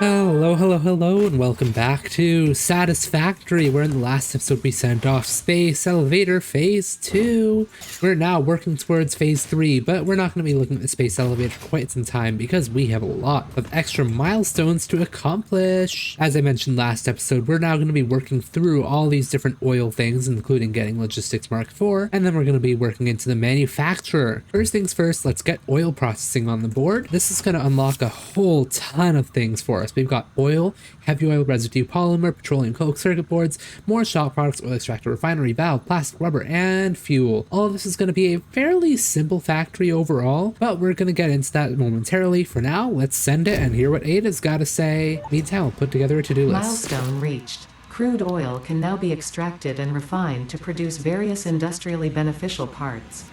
Hello, hello, hello, and welcome back to Satisfactory, where in the last episode we sent off Space Elevator Phase 2. We're now working towards Phase 3, but we're not going to be looking at the Space Elevator for quite some time because we have a lot of extra milestones to accomplish. As I mentioned last episode, we're now going to be working through all these different oil things, including getting Logistics Mark IV, and then we're going to be working into the manufacturer. First things first, let's get oil processing on the board. This is going to unlock a whole ton of things for us. We've got oil, heavy oil residue, polymer, petroleum coke, circuit boards, more shop products, oil extractor, refinery, valve, plastic, rubber, and fuel. All of this is going to be a fairly simple factory overall, but we're going to get into that momentarily. For now, let's send it and hear what Ada's got to say. Meantime, we'll put together a to-do list. Milestone reached. Crude oil can now be extracted and refined to produce various industrially beneficial parts.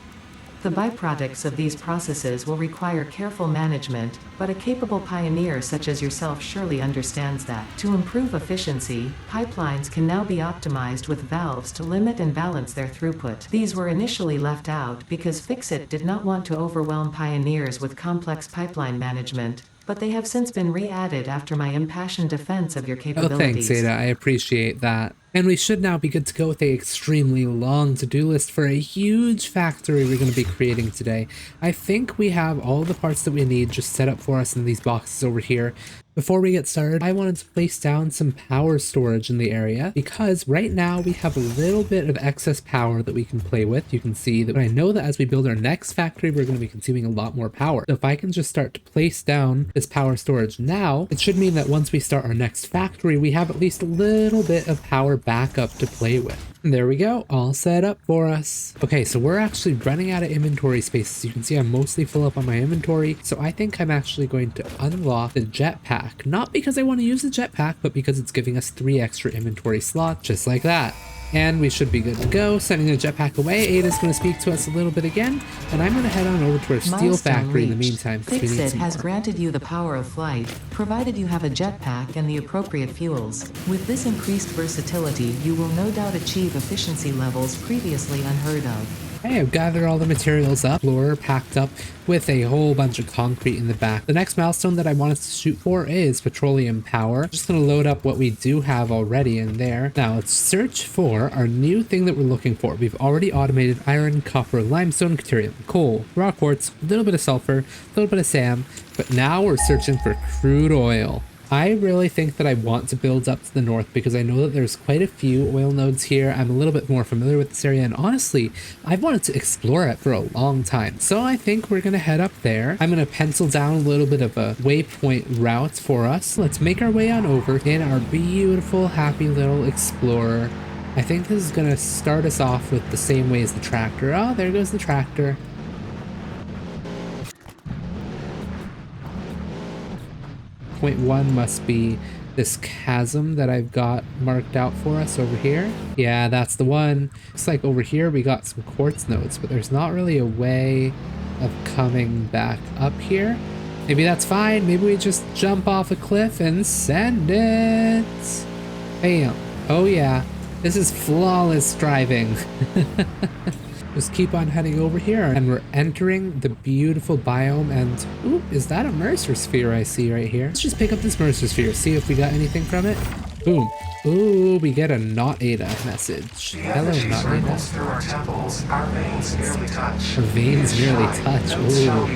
The byproducts of these processes will require careful management, but a capable pioneer such as yourself surely understands that. To improve efficiency, pipelines can now be optimized with valves to limit and balance their throughput. These were initially left out because Fixit did not want to overwhelm pioneers with complex pipeline management, but they have since been re-added after my impassioned defense of your capabilities. Oh, thanks, Ada. I appreciate that. And we should now be good to go with a extremely long to-do list for a huge factory we're going to be creating today. I think we have all the parts that we need just set up for us in these boxes over here. Before we get started, I wanted to place down some power storage in the area because right now we have a little bit of excess power that we can play with. You can see that I know that as we build our next factory, we're going to be consuming a lot more power. So if I can just start to place down this power storage now, it should mean that once we start our next factory, we have at least a little bit of power backup to play with. And there we go, all set up for us. Okay, so we're actually running out of inventory space. As you can see, I'm mostly full up on my inventory. So I think I'm actually going to unlock the jetpack. Not because I want to use the jetpack, but because it's giving us 3 extra inventory slots, just like that. And we should be good to go. Sending the jetpack away, Ada's going to speak to us a little bit again, and I'm going to head on over to our steel factory in the meantime. Fixit has granted you the power of flight, provided you have a jetpack and the appropriate fuels. With this increased versatility, you will no doubt achieve efficiency levels previously unheard of. Hey, I've gathered all the materials up, floor packed up with a whole bunch of concrete in the back. The next milestone that I want us to shoot for is petroleum power. Just going to load up what we do have already in there. Now let's search for our new thing that we're looking for. We've already automated iron, copper, limestone, deuterium, coal, raw quartz, a little bit of sulfur, a little bit of sand, but now we're searching for crude oil. I really think that I want to build up to the north because I know that there's quite a few oil nodes here. I'm a little bit more familiar with this area, and honestly, I've wanted to explore it for a long time. So I think we're going to head up there. I'm going to pencil down a little bit of a waypoint route for us. Let's make our way on over in our beautiful, happy little Explorer. I think this is going to start us off with the same way as the tractor. Oh, there goes the tractor. Point 1 must be this chasm that I've got marked out for us over here. Yeah, that's the one. Looks like over here we got some quartz nodes, but there's not really a way of coming back up here. Maybe that's fine. Maybe we just jump off a cliff and send it. Bam. Oh yeah, this is flawless driving. Just keep on heading over here and we're entering the beautiful biome. And ooh, is that a Mercer sphere I see right here? Let's just pick up this Mercer sphere, see if we got anything from it. Boom. Ooh, we get a not Ada message. Hello, not Ada. Through our temples, our veins nearly touch. Our veins nearly touch. Ooh,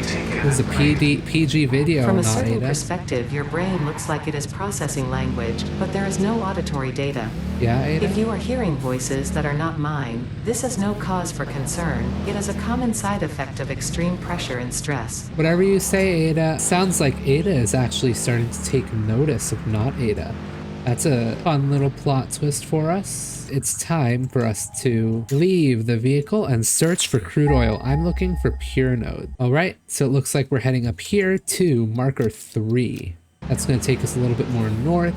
this is a PG video, From a not certain Ada. perspective, your brain looks like it is processing language, but there is no auditory data. Yeah, Ada? If you are hearing voices that are not mine, this is no cause for concern. It is a common side effect of extreme pressure and stress. Whatever you say, Ada. Sounds like Ada is actually starting to take notice of not Ada. That's a fun little plot twist for us. It's time for us to leave the vehicle and search for crude oil. I'm looking for pure node. All right, so it looks like we're heading up here to marker 3. That's going to take us a little bit more north,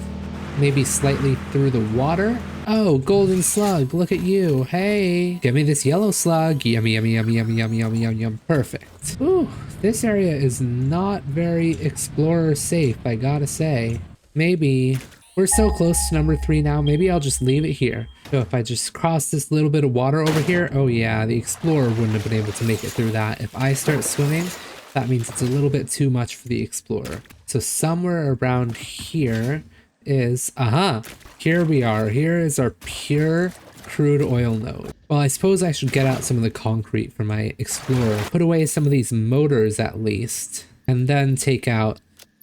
maybe slightly through the water. Oh, golden slug, look at you. Hey, give me this yellow slug. Yummy, yummy, yummy, yummy, yummy, yummy, yummy, yum. Perfect. Ooh, this area is not very explorer safe, I gotta say. Maybe we're so close to number 3 now, maybe I'll just leave it here. So if I just cross this little bit of water over here, oh yeah, the Explorer wouldn't have been able to make it through that. If I start swimming, that means it's a little bit too much for the Explorer. So somewhere around here is, here we are. Here is our pure crude oil node. Well, I suppose I should get out some of the concrete for my explorer, put away some of these motors at least, and then take out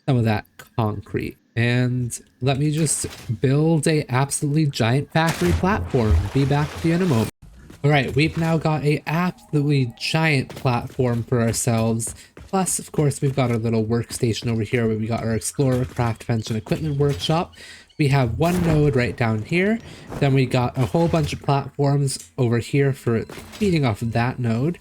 some of that concrete. And let me just build a absolutely giant factory platform. Be back with you in a moment. All right, we've now got a absolutely giant platform for ourselves. Plus, of course, we've got our little workstation over here where we got our Explorer, Craft Bench, and Equipment Workshop. We have one node right down here. Then we got a whole bunch of platforms over here for feeding off of that node.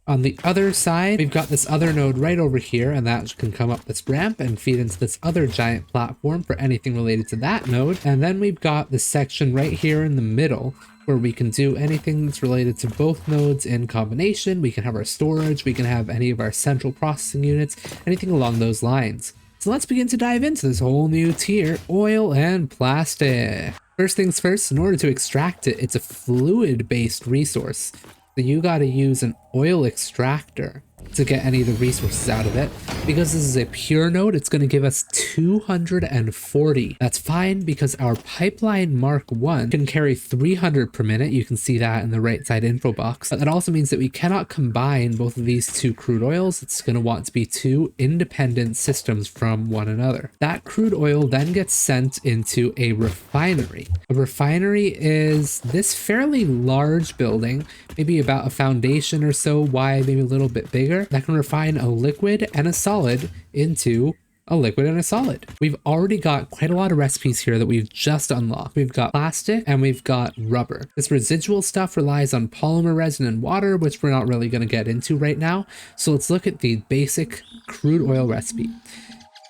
On the other side, we've got this other node right over here, and that can come up this ramp and feed into this other giant platform for anything related to that node. And then we've got this section right here in the middle where we can do anything that's related to both nodes in combination. We can have our storage, we can have any of our central processing units, anything along those lines. So let's begin to dive into this whole new tier, oil and plastic. First things first, in order to extract it, it's a fluid-based resource. So you gotta use an oil extractor to get any of the resources out of it. Because this is a pure node, it's going to give us 240. That's fine because our pipeline Mark 1 can carry 300 per minute. You can see that in the right side info box. But that also means that we cannot combine both of these two crude oils. It's going to want to be two independent systems from one another. That crude oil then gets sent into a refinery. A refinery is this fairly large building, maybe about a foundation or so wide, maybe a little bit bigger, that can refine a liquid and a solid into a liquid and a solid. We've already got quite a lot of recipes here that we've just unlocked. We've got plastic and we've got rubber. This residual stuff relies on polymer resin and water, which we're not really going to get into right now. So let's look at the basic crude oil recipe.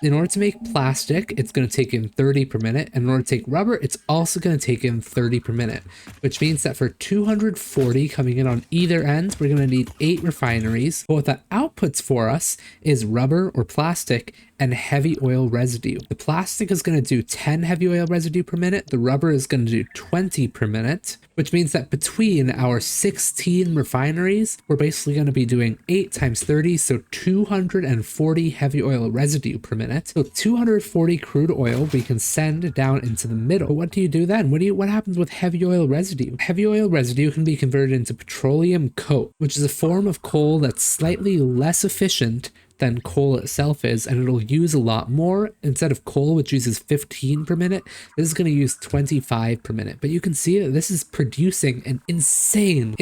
In order to make plastic, it's going to take in 30 per minute. And in order to take rubber, it's also going to take in 30 per minute, which means that for 240 coming in on either end, we're going to need 8 refineries. But what that outputs for us is rubber or plastic and heavy oil residue. The plastic is going to do 10 heavy oil residue per minute. The rubber is going to do 20 per minute, which means that between our 16 refineries, we're basically going to be doing 8 times 30, so 240 heavy oil residue per minute. So 240 crude oil we can send down into the middle. But what do you do then? What happens with heavy oil residue? Heavy oil residue can be converted into petroleum coke, which is a form of coal that's slightly less efficient than coal itself is, and it'll use a lot more. Instead of coal, which uses 15 per minute, this is going to use 25 per minute. But you can see that this is producing an insane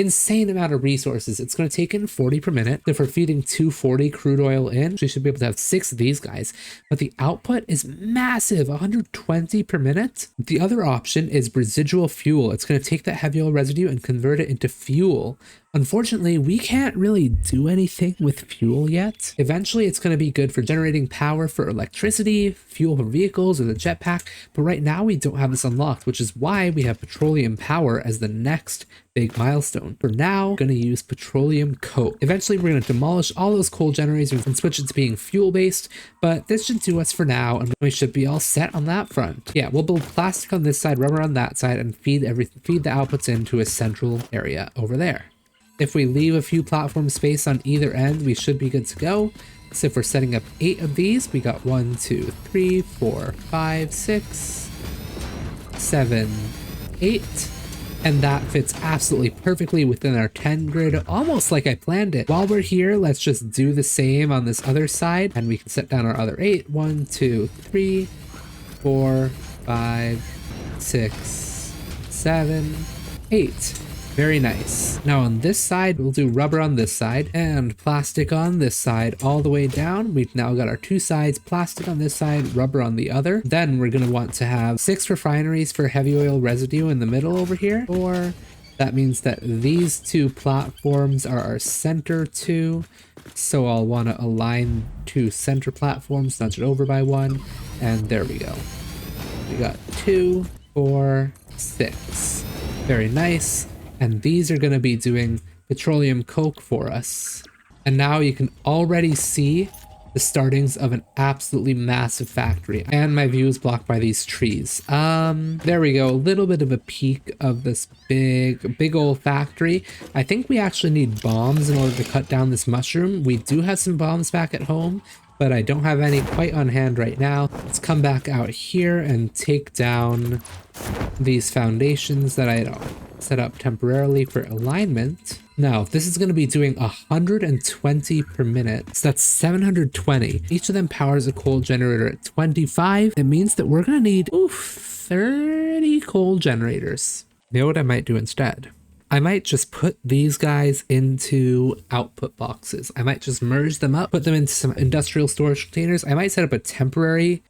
amount of resources. It's going to take in 40 per minute. If we're feeding 240 crude oil in, we should be able to have 6 of these guys. But the output is massive, 120 per minute. The other option is residual fuel. It's going to take that heavy oil residue and convert it into fuel. Unfortunately, we can't really do anything with fuel yet. Eventually, it's going to be good for generating power for electricity, fuel for vehicles, or the jetpack, but right now we don't have this unlocked, which is why we have petroleum power as the next big milestone. For now, we're going to use petroleum coke. Eventually, we're going to demolish all those coal generators and switch it to being fuel-based, but this should do us for now, and we should be all set on that front. Yeah, we'll build plastic on this side, rubber on that side, and feed the outputs into a central area over there. If we leave a few platform space on either end, we should be good to go. So if we're setting up 8 of these, we got 1, 2, 3, 4, 5, 6, 7, 8. And that fits absolutely perfectly within our 10 grid, almost like I planned it. While we're here, let's just do the same on this other side, and we can set down our other 8. 1, 2, 3, 4, 5, 6, 7, 8. Very nice. Now on this side, we'll do rubber on this side and plastic on this side all the way down. We've now got our 2 sides, plastic on this side, rubber on the other. Then we're going to want to have 6 refineries for heavy oil residue in the middle over here. Or that means that these 2 platforms are our center 2. So I'll want to align 2 center platforms, nudge it over by 1. And there we go. We got 2, 4, 6. Very nice. And these are going to be doing petroleum coke for us. And now you can already see the startings of an absolutely massive factory. And my view is blocked by these trees. There we go. A little bit of a peek of this big old factory. I think we actually need bombs in order to cut down this mushroom. We do have some bombs back at home. but I don't have any quite on hand right now. Let's come back out here and take down these foundations that I had set up temporarily for alignment. Now, this is going to be doing 120 per minute, so that's 720. Each of them powers a coal generator at 25. It means that we're going to need 30 coal generators. You know what I might do instead? I might just put these guys into output boxes. I might just merge them up, put them into some industrial storage containers. I might set up a temporary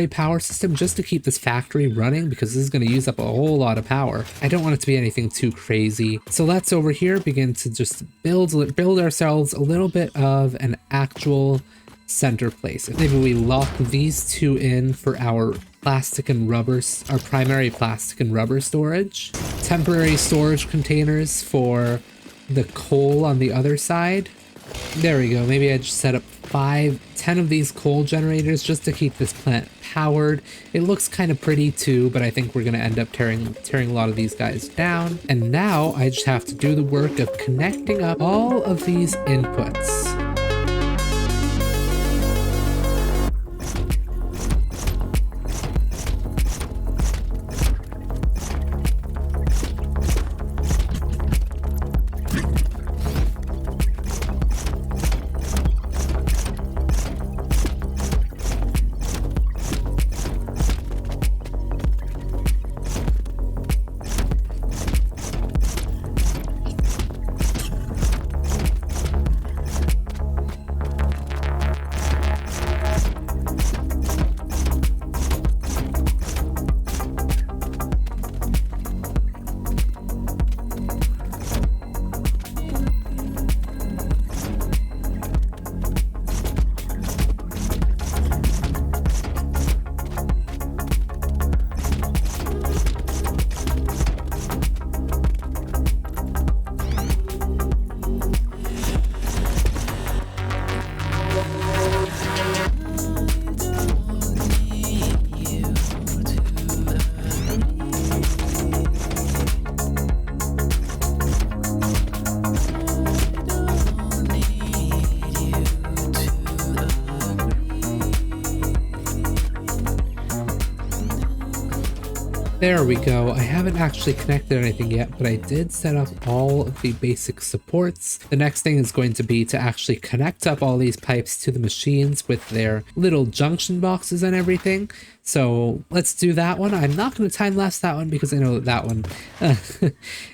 power system just to keep this factory running, because this is going to use up a whole lot of power. I don't want it to be anything too crazy. So let's over here begin to just build ourselves a little bit of an actual center place. Maybe we lock these two in for our plastic and rubber, our primary plastic and rubber storage. Temporary storage containers for the coal on the other side. There we go. Maybe I just set up 10 of these coal generators just to keep this plant powered. It looks kind of pretty too, but I think we're going to end up tearing a lot of these guys down. And now I just have to do the work of connecting up all of these inputs. There we go. I haven't actually connected anything yet, but I did set up all of the basic supports. The next thing is going to be to actually connect up all these pipes to the machines with their little junction boxes and everything. So let's do that one. I'm not going to time-lapse that one because I know that one,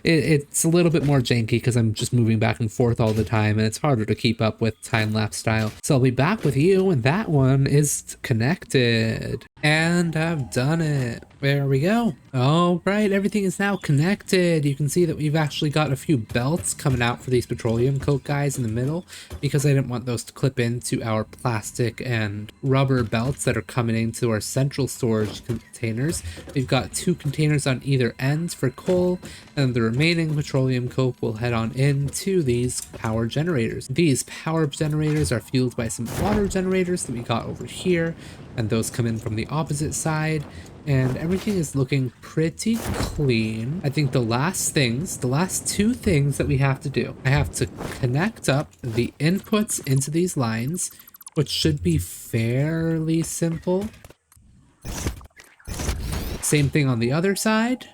it's a little bit more janky because I'm just moving back and forth all the time and it's harder to keep up with time-lapse style. So I'll be back with you when that one is connected. And I've done it. There we go. All right, everything is now connected. You can see that we've actually got a few belts coming out for these petroleum coke guys in the middle because I didn't want those to clip into our plastic and rubber belts that are coming into our central storage containers. We've got 2 containers on either end for coal, and the remaining petroleum coke will head on into these power generators. These power generators are fueled by some water generators that we got over here, and those come in from the opposite side, and everything is looking pretty clean. I think the last 2 things that we have to do, I have to connect up the inputs into these lines, which should be fairly simple. Same thing on the other side.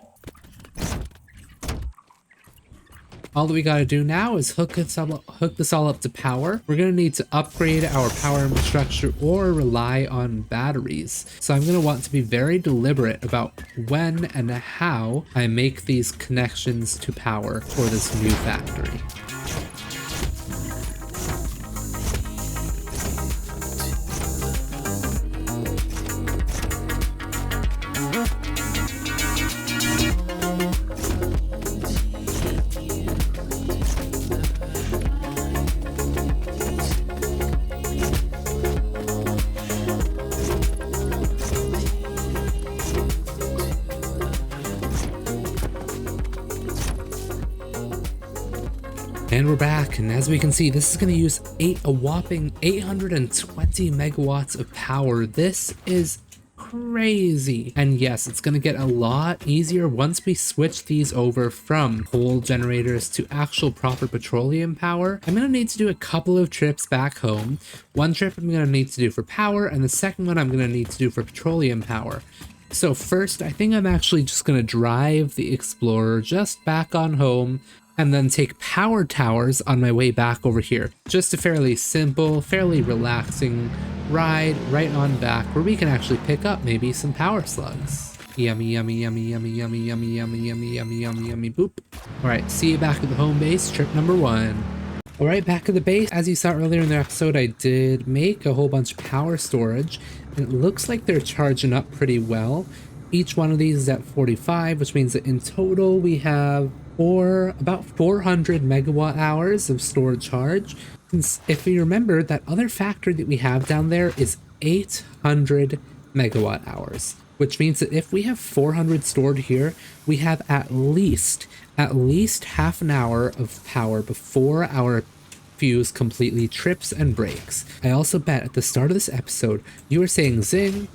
All that we got to do now is hook this all up to power. We're going to need to upgrade our power infrastructure or rely on batteries. So I'm going to want to be very deliberate about when and how I make these connections to power for this new factory. And we're back, and as we can see, this is going to use a whopping 820 megawatts of power. This is crazy. And yes, it's gonna get a lot easier once we switch these over from coal generators to actual proper petroleum power. I'm gonna need to do a couple of trips back home. One trip I'm gonna need to do for power, and the second one I'm gonna need to do for petroleum power. So first, I think I'm actually just gonna drive the Explorer just back on home and then take power towers on my way back over here. Just a fairly simple, fairly relaxing ride right on back where we can actually pick up maybe some power slugs. Yummy, yummy, yummy, yummy, yummy, yummy, yummy, yummy, yummy, yummy, yummy, boop. All right, see you back at the home base, trip number 1. All right, back at the base. As you saw earlier in the episode, I did make a whole bunch of power storage, and it looks like they're charging up pretty well. Each one of these is at 45, which means that in total we have about 400 megawatt hours of stored charge. Since if you remember, that other factory that we have down there is 800 megawatt hours, which means that if we have 400 stored here, we have at least half an hour of power before our fuse completely trips and breaks. I also bet at the start of this episode, you were saying, Zing,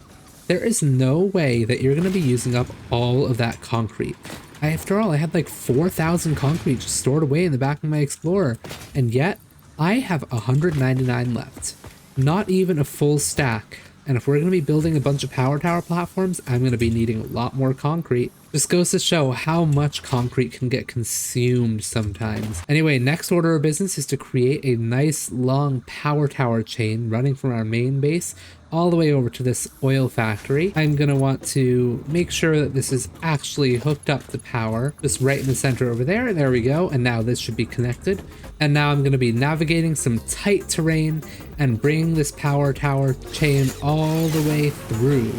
there is no way that you're going to be using up all of that concrete. After all, I had like 4,000 concrete just stored away in the back of my Explorer, and yet I have 199 left. Not even a full stack. And if we're going to be building a bunch of power tower platforms, I'm going to be needing a lot more concrete. Just goes to show how much concrete can get consumed sometimes. Anyway, next order of business is to create a nice long power tower chain running from our main base all the way over to this oil factory. I'm gonna want to make sure that this is actually hooked up to power, just right in the center over there. There we go. And now this should be connected. And now I'm gonna be navigating some tight terrain and bringing this power tower chain all the way through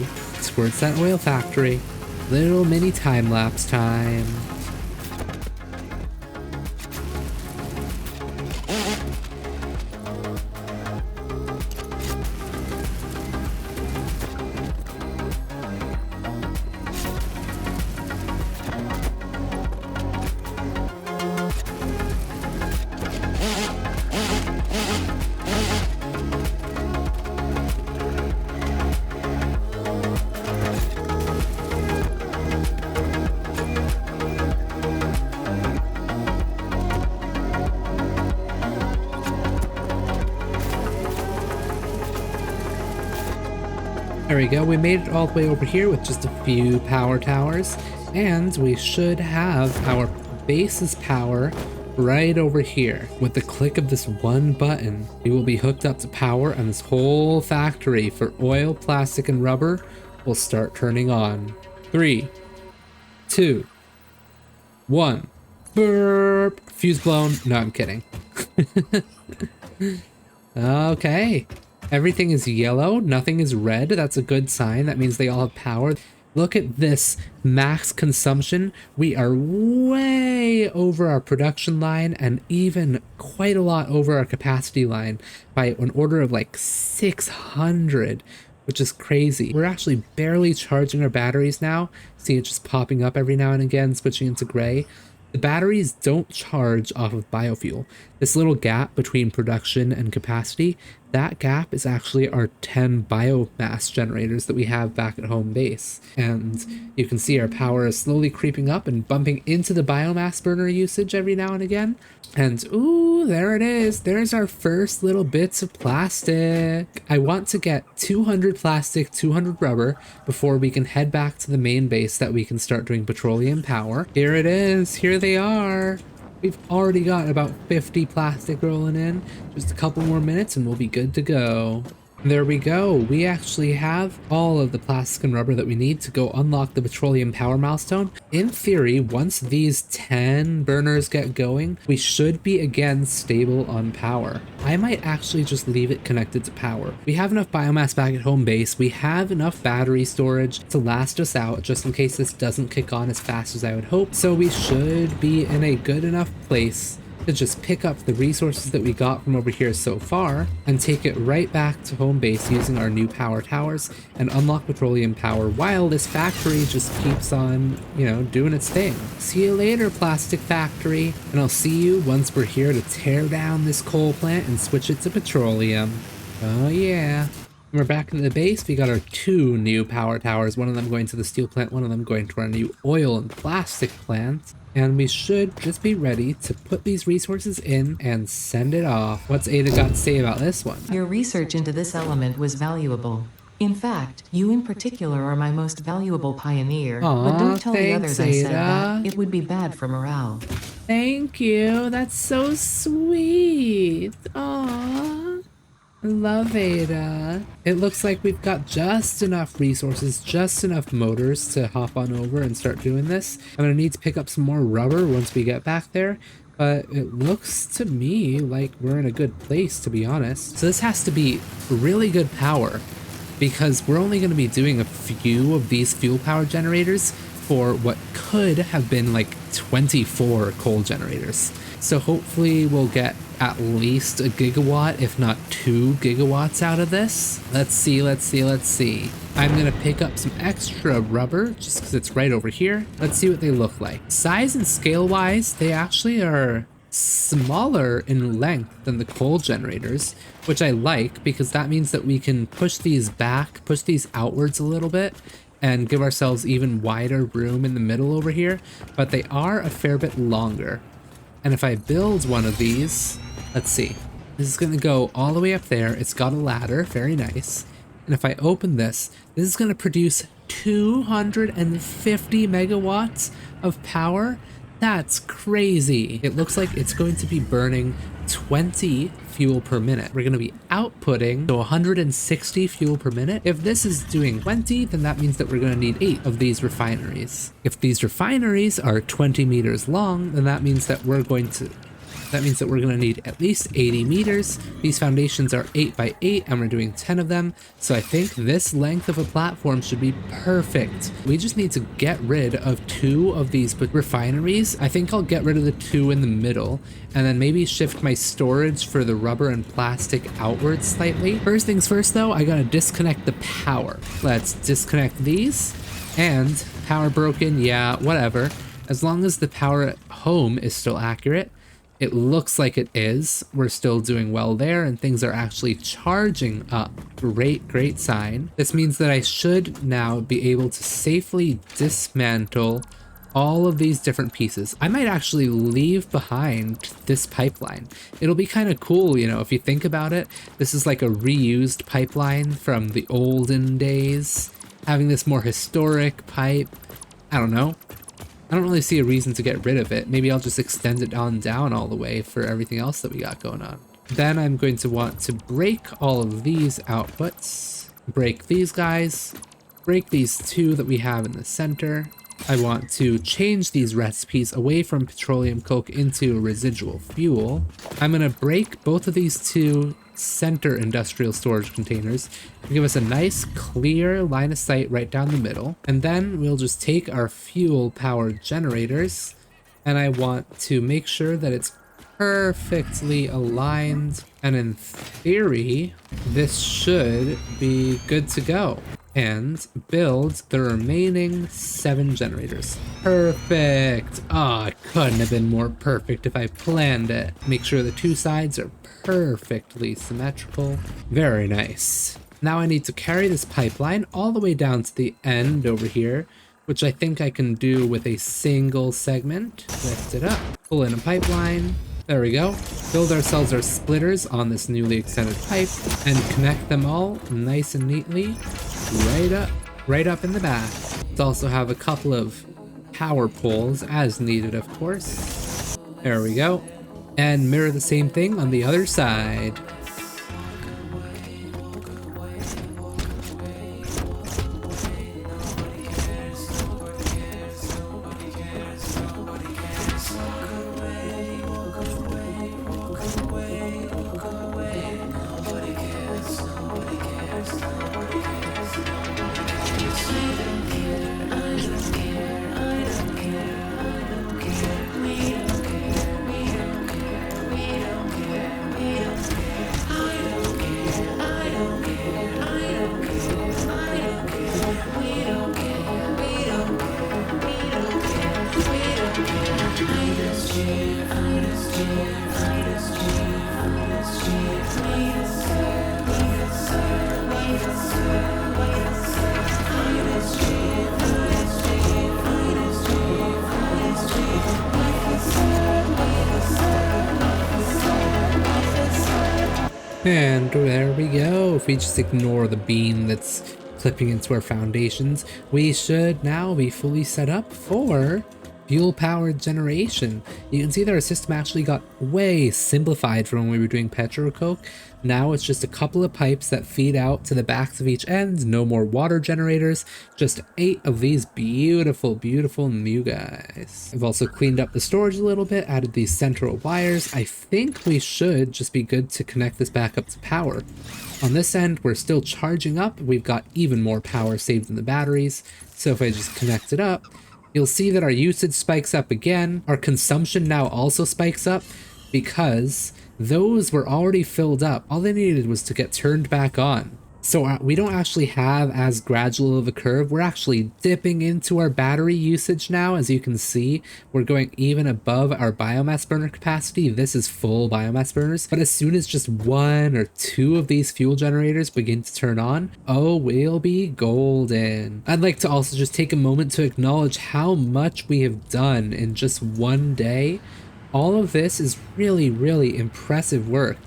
towards that oil factory. Little mini time lapse time. There we go, we made it all the way over here with just a few power towers, and we should have our base's power right over here. With the click of this one button, we will be hooked up to power, and this whole factory for oil, plastic, and rubber will start turning on. 3, 2, 1. Burp! Fuse blown. No, I'm kidding. Okay. Everything is yellow, nothing is red. That's a good sign. That means they all have power. Look at this max consumption. We are way over our production line and even quite a lot over our capacity line by an order of like 600, which is crazy. We're actually barely charging our batteries now. See it just popping up every now and again, switching into gray. The batteries don't charge off of biofuel. This little gap between production and capacity, that gap is actually our 10 biomass generators that we have back at home base. And you can see our power is slowly creeping up and bumping into the biomass burner usage every now and again. And ooh, there it is. There's our first little bits of plastic. I want to get 200 plastic, 200 rubber before we can head back to the main base that we can start doing petroleum power. Here it is. Here they are. We've already got about 50 plastic rolling in. Just a couple more minutes and we'll be good to go. There we go. We actually have all of the plastic and rubber that we need to go unlock the petroleum power milestone. In theory, once these 10 burners get going, we should be again stable on power. I might actually just leave it connected to power. We have enough biomass back at home base. We have enough battery storage to last us out just in case this doesn't kick on as fast as I would hope. So we should be in a good enough place to just pick up the resources that we got from over here so far and take it right back to home base using our new power towers and unlock petroleum power while this factory just keeps on, you know, doing its thing. See you later, plastic factory, and I'll see you once we're here to tear down this coal plant and switch it to petroleum. Oh yeah. We're back in the base. We got our 2 new power towers, one of them going to the steel plant, one of them going to our new oil and plastic plant. And we should just be ready to put these resources in and send it off. What's Ada got to say about this one? Your research into this element was valuable. In fact, you in particular are my most valuable pioneer, but Aw, don't tell the thanks, others I said Ada. that. It would be bad for morale. Thank you. That's so sweet. Aww. I love Ada. It looks like we've got just enough resources, just enough motors to hop on over and start doing this. I'm gonna need to pick up some more rubber once we get back there, but it looks to me like we're in a good place, to be honest. So this has to be really good power because we're only gonna be doing a few of these fuel power generators for what could have been like 24 coal generators. So hopefully we'll get at least a gigawatt, if not 2 gigawatts out of this. Let's see. I'm gonna pick up some extra rubber just because it's right over here. Let's see what they look like. Size and scale wise, they actually are smaller in length than the coal generators, which I like because that means that we can push these back, push these outwards a little bit and give ourselves even wider room in the middle over here, but they are a fair bit longer. And if I build one of these, let's see, this is gonna go all the way up there. It's got a ladder, very nice. And if I open this, this is gonna produce 250 megawatts of power. That's crazy. It looks like it's going to be burning 20 fuel per minute. We're going to be outputting to 160 fuel per minute. If this is doing 20, then that means that we're going to need 8 of these refineries. If these refineries are 20 meters long, then that means that we're going to need at least 80 meters. These foundations are 8 by 8 and we're doing 10 of them. So I think this length of a platform should be perfect. We just need to get rid of 2 of these refineries. I think I'll get rid of the 2 in the middle and then maybe shift my storage for the rubber and plastic outwards slightly. First things first though, I gotta disconnect the power. Let's disconnect these and power broken. Yeah, whatever. As long as the power at home is still accurate. It looks like it is. We're still doing well there and things are actually charging up. Great sign. This means that I should now be able to safely dismantle all of these different pieces. I might actually leave behind this pipeline. It'll be kind of cool, you know, if you think about it. This is like a reused pipeline from the olden days. Having this more historic pipe, I don't know. I don't really see a reason to get rid of it. Maybe I'll just extend it on down all the way for everything else that we got going on. Then I'm going to want to break all of these outputs, break these guys, break these 2 that we have in the center. I want to change these recipes away from petroleum coke into residual fuel. I'm gonna break both of these 2 center industrial storage containers to give us a nice clear line of sight right down the middle. And then we'll just take our fuel powered generators and I want to make sure that it's perfectly aligned. And in theory, this should be good to go. And build the remaining 7 generators. Perfect. Oh, it couldn't have been more perfect if I planned it. Make sure the 2 sides are perfectly symmetrical. Very nice. Now I need to carry this pipeline all the way down to the end over here, which I think I can do with a single segment. Lift it up, pull in a pipeline. There we go. Build ourselves our splitters on this newly extended pipe and connect them all nice and neatly right up in the back. Let's also have a couple of power poles as needed, of course. There we go. And mirror the same thing on the other side. And there we go. If we just ignore the beam that's clipping into our foundations, we should now be fully set up for fuel-powered generation. You can see that our system actually got way simplified from when we were doing petrocoke. Now it's just a couple of pipes that feed out to the backs of each end, no more water generators, just 8 of these beautiful, beautiful new guys. I've also cleaned up the storage a little bit, added these central wires. I think we should just be good to connect this back up to power. On this end, we're still charging up. We've got even more power saved in the batteries. So if I just connect it up, you'll see that our usage spikes up again. Our consumption now also spikes up because those were already filled up. All they needed was to get turned back on. So we don't actually have as gradual of a curve. We're actually dipping into our battery usage now. As you can see, we're going even above our biomass burner capacity. This is full biomass burners. But as soon as just 1 or 2 of these fuel generators begin to turn on, oh, we'll be golden. I'd like to also just take a moment to acknowledge how much we have done in just one day. All of this is really, really impressive work,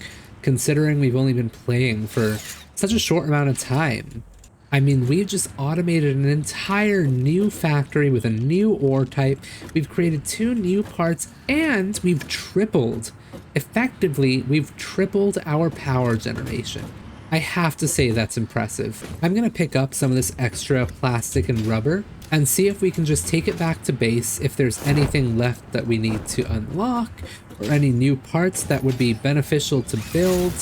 considering we've only been playing for such a short amount of time. I mean, we've just automated an entire new factory with a new ore type. We've created 2 new parts, and we've tripled, effectively, we've tripled our power generation. I have to say that's impressive. I'm gonna pick up some of this extra plastic and rubber and see if we can just take it back to base, if there's anything left that we need to unlock or any new parts that would be beneficial to build.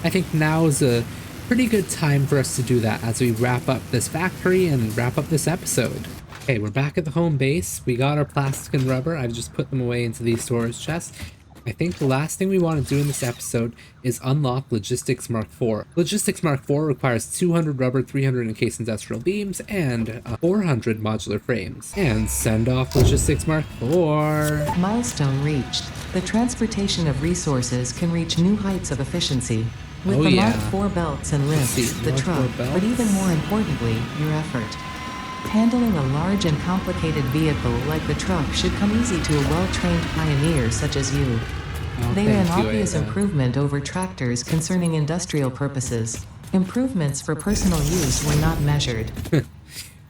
I think now is a pretty good time for us to do that as we wrap up this factory and wrap up this episode. Okay, we're back at the home base. We got our plastic and rubber. I've just put them away into these storage chests. I think the last thing we want to do in this episode is unlock Logistics Mark IV. Logistics Mark IV requires 200 rubber, 300 encased industrial beams, and 400 modular frames. And send off Logistics Mark IV. Milestone reached. The transportation of resources can reach new heights of efficiency. With Oh, the yeah. Mark IV belts and Let's lifts, see, the Mark truck, IV belts. but even more importantly, your effort. Handling a large and complicated vehicle like the truck should come easy to a well-trained pioneer such as you. Oh, They are an thank you, obvious Ada. improvement over tractors concerning industrial purposes. Improvements for personal use were not measured.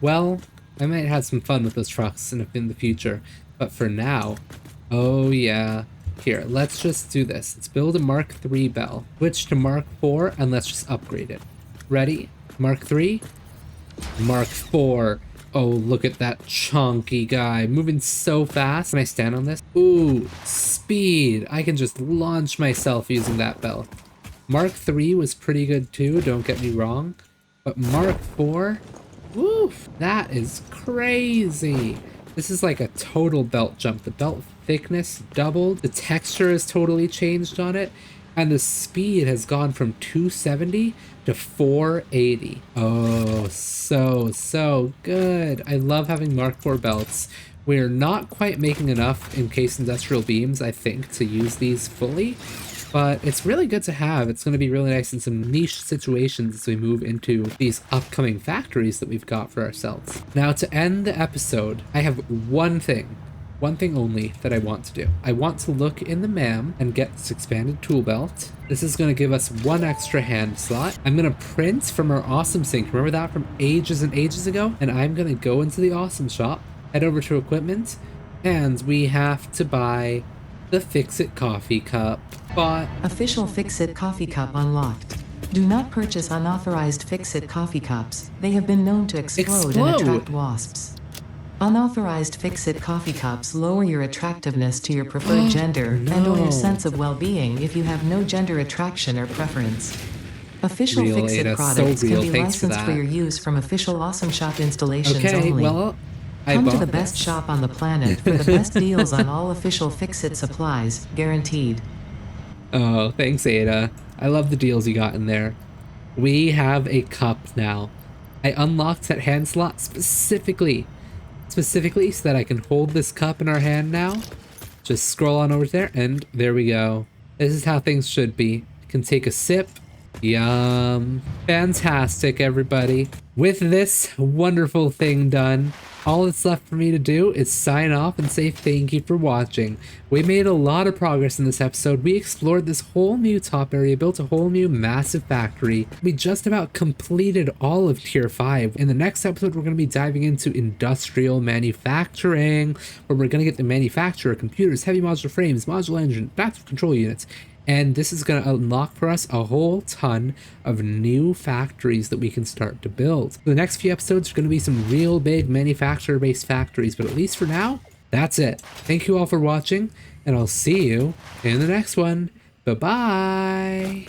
Well, I might have some fun with those trucks in the future, but for now, oh yeah. Here, let's just do this. Let's build a Mark III bell. Switch to Mark IV, and let's just upgrade it. Ready? Mark III? Mark IV. Oh, look at that chunky guy, moving so fast. Can I stand on this? Ooh, speed. I can just launch myself using that bell. Mark III was pretty good too, don't get me wrong. But Mark IV? Woof, that is crazy. This is like a total belt jump. The belt thickness doubled, the texture has totally changed on it, and the speed has gone from 270 to 480. Oh, so good. I love having Mark IV belts. We're not quite making enough encased industrial beams, I think, to use these fully, but it's really good to have. It's going to be really nice in some niche situations as we move into these upcoming factories that we've got for ourselves. Now, to end the episode, I have one thing only that I want to do. I want to look in the MAM and get this expanded tool belt. This is going to give us 1 extra hand slot. I'm going to print from our awesome sink. Remember that from ages and ages ago? And I'm going to go into the awesome shop, head over to equipment, and we have to buy the Fix-It coffee cup. But Official Fix-It coffee cup unlocked. Do not purchase unauthorized Fix-It coffee cups. They have been known to explode and attract wasps. Unauthorized Fix-It coffee cups lower your attractiveness to your preferred gender and or no. your sense of well-being if you have no gender attraction or preference. Official Real, Fix-It Ada, so products real. can be Thanks for licensed for that. your use from official Awesome Shop installations okay, only. well, I Come to bought the best this. shop on the planet for the best deals on all official Fix-It supplies, guaranteed. Oh, thanks, Ada. I love the deals you got in there. We have a cup now. I unlocked that hand slot specifically so that I can hold this cup in our hand now. Just scroll on over there, and there we go. This is how things should be. You can take a sip, Yum. Fantastic, everybody. With this wonderful thing done, all that's left for me to do is sign off and say thank you for watching. We made a lot of progress in this episode. We explored this whole new top area, built a whole new massive factory. We just about completed all of Tier 5. In the next episode, we're going to be diving into industrial manufacturing, where we're going to get the manufacturer, computers, heavy modular frames, modular engine, adaptive control units. And this is going to unlock for us a whole ton of new factories that we can start to build. The next few episodes are going to be some real big manufacturer-based factories, but at least for now, that's it. Thank you all for watching, and I'll see you in the next one. Bye-bye.